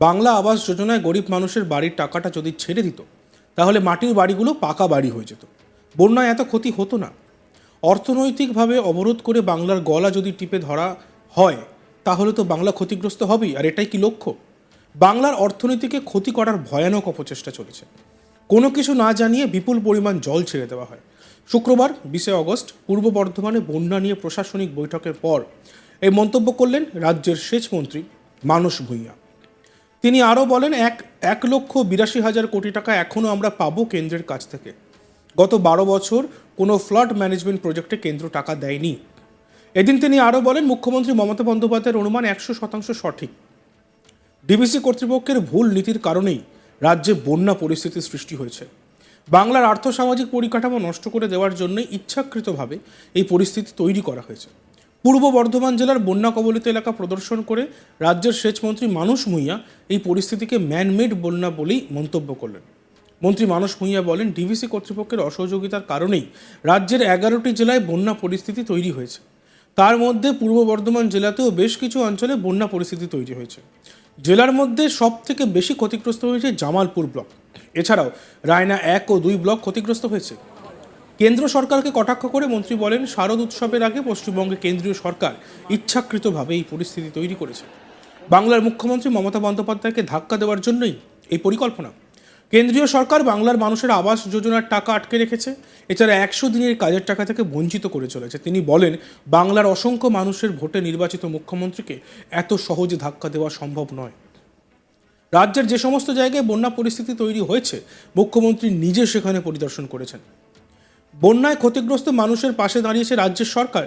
বাংলা আবাস যোজনায় গরিব মানুষের বাড়ির টাকাটা যদি ছেড়ে দিত তাহলে মাটির বাড়িগুলো পাকা বাড়ি হয়ে যেত, বন্যায় এত ক্ষতি হতো না। অর্থনৈতিকভাবে অবরোধ করে বাংলার গলা যদি টিপে ধরা হয় তাহলে তো বাংলা ক্ষতিগ্রস্ত হবেই। আর এটাই কি লক্ষ্য? বাংলার অর্থনীতিকে ক্ষতি করার ভয়ানক অপচেষ্টা চলেছে। কোনো কিছু না জানিয়ে বিপুল পরিমাণ জল ছেড়ে দেওয়া হয়। শুক্রবার 20 অগস্ট পূর্ব বর্ধমানে বন্যা নিয়ে প্রশাসনিক বৈঠকের পর এই মন্তব্য করলেন রাজ্যের সেচ মন্ত্রী মানস ভূঁইয়া। তিনি আরও বলেন, 1,82,000 কোটি টাকা এখনও আমরা পাবো কেন্দ্রের কাছ থেকে। গত 12 বছর কোনো ফ্লাড ম্যানেজমেন্ট প্রজেক্টে কেন্দ্র টাকা দেয়নি। এদিন তিনি আরও বলেন, মুখ্যমন্ত্রী মমতা বন্দ্যোপাধ্যায়ের অনুমান 100% সঠিক। ডিভিসি কর্তৃপক্ষের ভুল নীতির কারণেই রাজ্যে বন্যা পরিস্থিতির সৃষ্টি হয়েছে। বাংলার আর্থসামাজিক পরিকাঠামো নষ্ট করে দেওয়ার জন্যই ইচ্ছাকৃতভাবে এই পরিস্থিতি তৈরি করা হয়েছে। পূর্ব বর্ধমান জেলার বন্যা কবলিত এলাকা প্রদর্শন করে রাজ্যের সেচমন্ত্রী মানস ভূঁইয়া এই পরিস্থিতিকে ম্যানমেড বন্যা বলেই মন্তব্য করলেন। মন্ত্রী মানস ভূঁইয়া বলেন, ডিভিসি কর্তৃপক্ষের অসহযোগিতার কারণেই রাজ্যের 11টি জেলায় বন্যা পরিস্থিতি তৈরি হয়েছে। তার মধ্যে পূর্ব বর্ধমান জেলাতেও বেশ কিছু অঞ্চলে বন্যা পরিস্থিতি তৈরি হয়েছে। জেলার মধ্যে সব থেকে বেশি ক্ষতিগ্রস্ত হয়েছে জামালপুর ব্লক। এছাড়াও রায়না 1 ও 2 ব্লক ক্ষতিগ্রস্ত হয়েছে। কেন্দ্র সরকারকে কটাক্ষ করে মন্ত্রী বলেন, শারদ উৎসবের আগে পশ্চিমবঙ্গে কেন্দ্রীয় সরকার ইচ্ছাকৃতভাবে এই পরিস্থিতি তৈরি করেছে। বাংলার মুখ্যমন্ত্রী মমতা বন্দ্যোপাধ্যায়কে ধাক্কা দেওয়ার জন্যই এই পরিকল্পনা। কেন্দ্রীয় সরকার বাংলার মানুষের আবাস যোজনার টাকা আটকে রেখেছে। এছাড়া 100 দিনের কাজের টাকা থেকে বঞ্চিত করে চলেছে। তিনি বলেন, বাংলার অসংখ্য মানুষের ভোটে নির্বাচিত মুখ্যমন্ত্রীকে এত সহজে ধাক্কা দেওয়া সম্ভব নয়। রাজ্যের যে সমস্ত জায়গায় বন্যা পরিস্থিতি তৈরি হয়েছে, মুখ্যমন্ত্রী নিজে সেখানে পরিদর্শন করেছেন। বন্যায় ক্ষতিগ্রস্ত মানুষের পাশে দাঁড়িয়েছে রাজ্যের সরকার।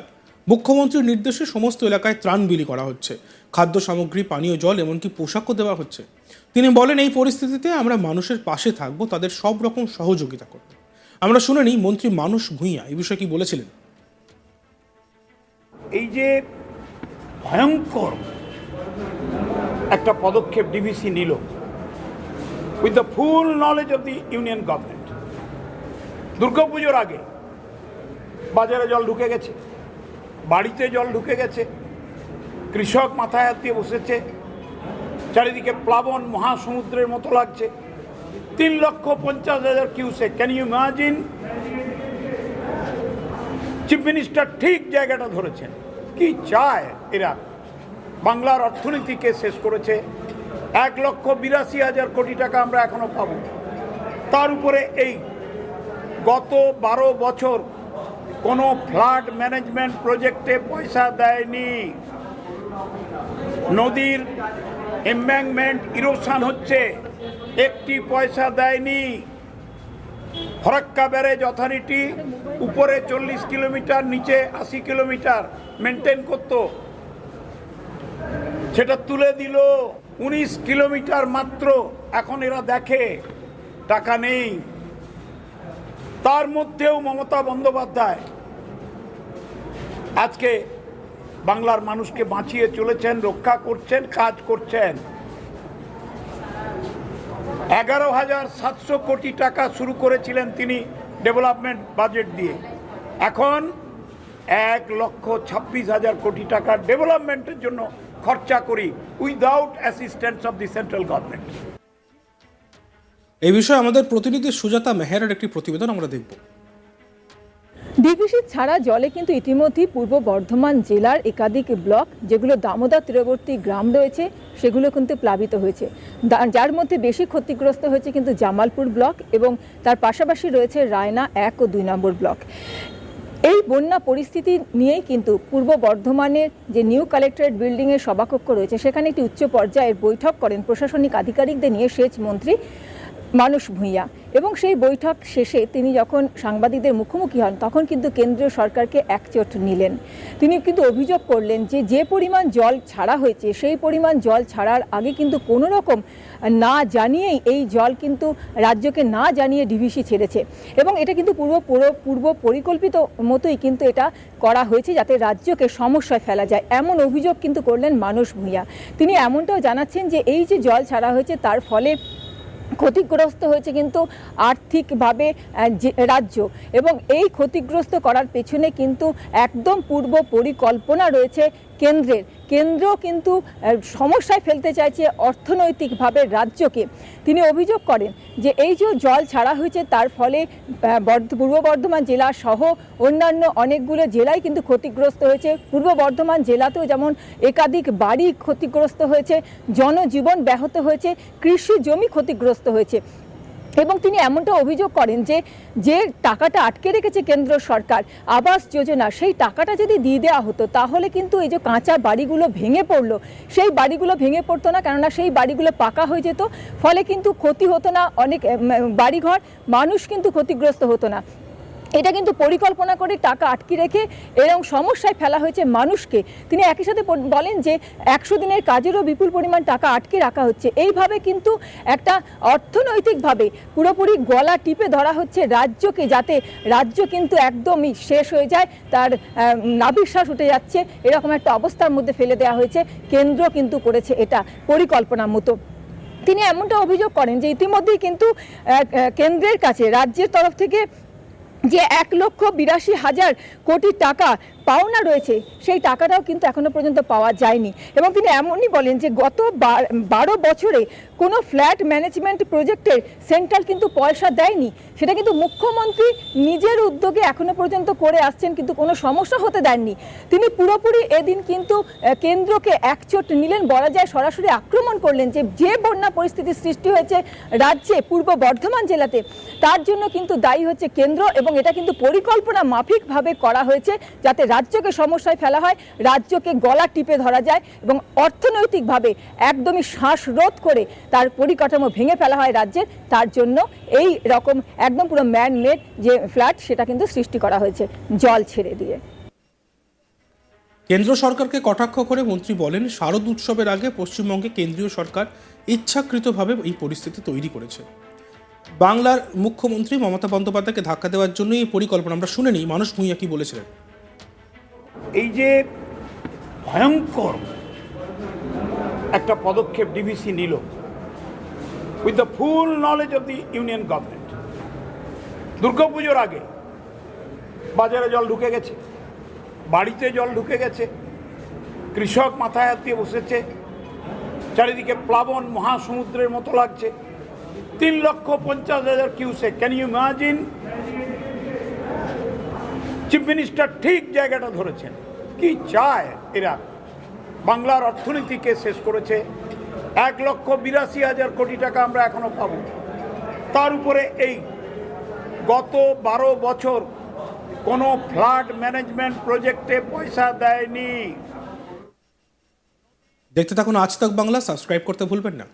মুখ্যমন্ত্রীর নির্দেশে সমস্ত এলাকায় ত্রাণ বিলি করা হচ্ছে। খাদ্য সামগ্রী, পানীয় জল, এমনকি পোশাকও দেওয়া হচ্ছে। তিনি বলেন, এই পরিস্থিতিতে আমরা মানুষের পাশে থাকব, তাদের সব রকম সহযোগিতা করব। আমরা শুনে নিই মন্ত্রী মানস ভূঁইয়া এই বিষয়ে কি বলেছিলেন। এই যে ভয়ঙ্কর একটা পদক্ষেপ ডিভিসি নিল, with the full knowledge of the union government, দুর্গাপুজোর আগে বাজারে জল ঢুকে গেছে, বাড়িতে জল ঢুকে গেছে, কৃষক মাথায় হাত দিয়ে বসেছে, চারিদিকে প্লাবন মহাসমুদ্রের মতো লাগছে। 3,50,000 cusec. Can you imagine? Chief minister ঠিক জায়গাটা ধরেছেন। কি চায় এরা? বাংলার অর্থনীতিকে শেষ করেছে। 1,82,000 কোটি টাকা আমরা এখনো পাবো। তার উপরে এই গত 12 বছর কোনো ফ্লাড ম্যানেজমেন্ট প্রজেক্টে পয়সা দেয়নি। নদীর এমব্যাঙ্কমেন্ট ইরোশন হচ্ছে, একটি পয়সা দেয়নি। ফরাক্কা ব্যারেজ অথরিটি উপরে 40 কিলোমিটার, নিচে 80 কিলোমিটার মেনটেন করত, সেটা তুলে দিল। 19 কিলোমিটার মাত্র এখন এরা দেখে, টাকা নেই। তার মধ্যেও মমতা বন্দ্যোপাধ্যায় আজকে বাংলার মানুষকে বাঁচিয়ে চলেছেন, রক্ষা করছেন, কাজ করছেন। 11,700 কোটি টাকা শুরু করেছিলেন তিনি ডেভেলপমেন্ট বাজেট দিয়ে। এখন 1,26,000 কোটি টাকা ডেভেলপমেন্টের জন্য খরচা করি, without assistance of the central government. এই বিষয়ে আমাদের প্রতিনিধি সুজাতা মেহরার একটি প্রতিবেদন আমরা দেখব। ডিভিসি ছাড়া জলে কিন্তু ইতিমধ্যেই পূর্ব বর্ধমান জেলার একাধিক ব্লক, যেগুলো দামোদর তীরবর্তী গ্রাম রয়েছে, সেগুলো কিন্তু প্লাবিত হয়েছে। যার মধ্যে বেশি ক্ষতিগ্রস্ত হয়েছে কিন্তু জামালপুর ব্লক এবং তার পাশাপাশি রয়েছে রায়না 1 ও 2 নম্বর ব্লক। এই বন্যা পরিস্থিতি নিয়েই কিন্তু পূর্ব বর্ধমানের যে নিউ কালেক্টরেট বিল্ডিংয়ের সভাকক্ষ রয়েছে, সেখানে একটি উচ্চ পর্যায়ের বৈঠক করেন প্রশাসনিক আধিকারিকদের নিয়ে সেচ মন্ত্রী মানস ভূঁইয়া। এবং সেই বৈঠক শেষে তিনি যখন সাংবাদিকদের মুখোমুখি হন, তখন কিন্তু কেন্দ্রীয় সরকারকে একচোট নিলেন। তিনি কিন্তু অভিযোগ করলেন যে পরিমাণ জল ছাড়া হয়েছে, সেই পরিমাণ জল ছাড়ার আগে কিন্তু কোনো রকম না জানিয়েই এই জল কিন্তু রাজ্যকে না জানিয়ে ডিভিসি ছেড়েছে। এবং এটা কিন্তু পূর্ব পরিকল্পিত মতোই কিন্তু এটা করা হয়েছে, যাতে রাজ্যকে সমস্যায় ফেলা যায়, এমন অভিযোগ কিন্তু করলেন মানস ভূঁইয়া। তিনি এমনটাও জানাচ্ছেন যে এই যে জল ছাড়া হয়েছে, তার ফলে ক্ষতিগ্রস্ত হয়েছে কিন্তু আর্থিকভাবে রাজ্য, এবং এই ক্ষতিগ্রস্ত করার পেছনে কিন্তু একদম পূর্ব পরিকল্পনা রয়েছে কেন্দ্রের। কেন্দ্র কিন্তু সমস্যায় ফেলতে চাইছে অর্থনৈতিকভাবে রাজ্যকে। তিনি অভিযোগ করেন যে এই যে জল ছাড়া হয়েছে তার ফলে পূর্ব বর্ধমান জেলা সহ অন্যান্য অনেকগুলো জেলায় কিন্তু ক্ষতিগ্রস্ত হয়েছে। পূর্ব বর্ধমান জেলাতেও যেমন একাধিক বাড়ি ক্ষতিগ্রস্ত হয়েছে, জনজীবন ব্যাহত হয়েছে, কৃষি জমি ক্ষতিগ্রস্ত হয়েছে। এবং তিনি এমনটা অভিযোগ করেন যে যে টাকাটা আটকে রেখেছে কেন্দ্র সরকার আবাস যোজনা, সেই টাকাটা যদি দিয়ে দেওয়া হতো তাহলে কিন্তু এই যে কাঁচা বাড়িগুলো ভেঙে পড়লো, সেই বাড়িগুলো ভেঙে পড়তো না, কেননা সেই বাড়িগুলো পাকা হয়ে যেত, ফলে কিন্তু ক্ষতি হতো না, অনেক বাড়িঘর, মানুষ কিন্তু ক্ষতিগ্রস্ত হতো না। এটা কিন্তু পরিকল্পনা করে টাকা আটকে রেখে এরকম সমস্যায় ফেলা হয়েছে মানুষকে। তিনি একই সাথে বলেন যে 100 দিনের কাজেরও বিপুল পরিমাণ টাকা আটকে রাখা হচ্ছে। এইভাবে কিন্তু একটা অর্থনৈতিকভাবে পুরোপুরি গলা টিপে ধরা হচ্ছে রাজ্যকে, যাতে রাজ্য কিন্তু একদমই শেষ হয়ে যায়, তার নাভিশ্বাস উঠে যাচ্ছে, এরকম একটা অবস্থার মধ্যে ফেলে দেওয়া হয়েছে। কেন্দ্র কিন্তু করেছে এটা পরিকল্পনা মতো। তিনি এমনটা অভিযোগ করেন যে ইতিমধ্যেই কিন্তু কেন্দ্রের কাছে রাজ্যের তরফ থেকে যে 1,82,000 কোটি টাকা পাওনা রয়েছে, সেই টাকাটাও কিন্তু এখনো পর্যন্ত পাওয়া যায়নি। এবং তিনি এমনই বলেন যে গত 12 বছরে কোনো ফ্ল্যাট ম্যানেজমেন্ট প্রজেক্টের সেন্ট্রাল কিন্তু পয়সা দেয়নি, সেটা কিন্তু মুখ্যমন্ত্রী নিজের উদ্যোগে এখনো পর্যন্ত করে আসছেন, কিন্তু কোনো সমস্যা হতে দেননি। তিনি পুরোপুরি এদিন কিন্তু কেন্দ্রকে একচোট নিলেন, বলা যায় সরাসরি আক্রমণ করলেন যে বন্যা পরিস্থিতির সৃষ্টি হয়েছে রাজ্যে পূর্ব বর্ধমান জেলাতে, তার জন্য কিন্তু দায়ী হচ্ছে কেন্দ্র, এবং এটা কিন্তু পরিকল্পনা মাফিকভাবে করা হয়েছে যাতে রাজ্যকে সমস্যায় ফেলা হয়, রাজ্যকে গলা টিপে ধরা যায় এবং অর্থনৈতিকভাবে একদমই শ্বাসরোধ করে তার পরিকাঠামো ভেঙে ফেলা হয় রাজ্যের। তার জন্য এই রকম একদম পুরো ম্যান মেড যে ফ্ল্যাট, সেটা কিন্তু সৃষ্টি করা হয়েছে জল ছেড়ে দিয়ে। কেন্দ্র সরকারকে কটাক্ষ করে মন্ত্রী বলেন, শারদ উৎসবের আগে পশ্চিমবঙ্গে কেন্দ্রীয় সরকার ইচ্ছাকৃতভাবে এই পরিস্থিতি তৈরি করেছে। বাংলার মুখ্যমন্ত্রী মমতা বন্দ্যোপাধ্যায়কে ধাক্কা দেওয়ার জন্যই এই পরিকল্পনা। আমরা শুনে নিই মানস ভূঁইয়া কি বলেছিলেন। এই যে ভয়ঙ্কর একটা পদক্ষেপ ডিভিসি নিল with the full knowledge of the union government, দুর্গাপুজোর আগে বাজারে জল ঢুকে গেছে, বাড়িতে জল ঢুকে গেছে, কৃষক মাথায় হাত দিয়ে বসেছে, চারিদিকে প্লাবন মহাসমুদ্রের মতো লাগছে, 3,50,000 cusec. Can you imagine? Chief minister ঠিক জায়গাটা ধরেছেন। কি চায় এরা? বাংলার অর্থনীতিকে শেষ করেছে। 1,82,000 কোটি টাকা আমরা এখনো পাবো, তার উপরে এই গত 12 বছর কোনো ফ্লাড ম্যানেজমেন্ট প্রজেক্টে পয়সা দেয়নি। দেখতে থাকুন আজ তাক বাংলা, সাবস্ক্রাইব করতে ভুলবেন না।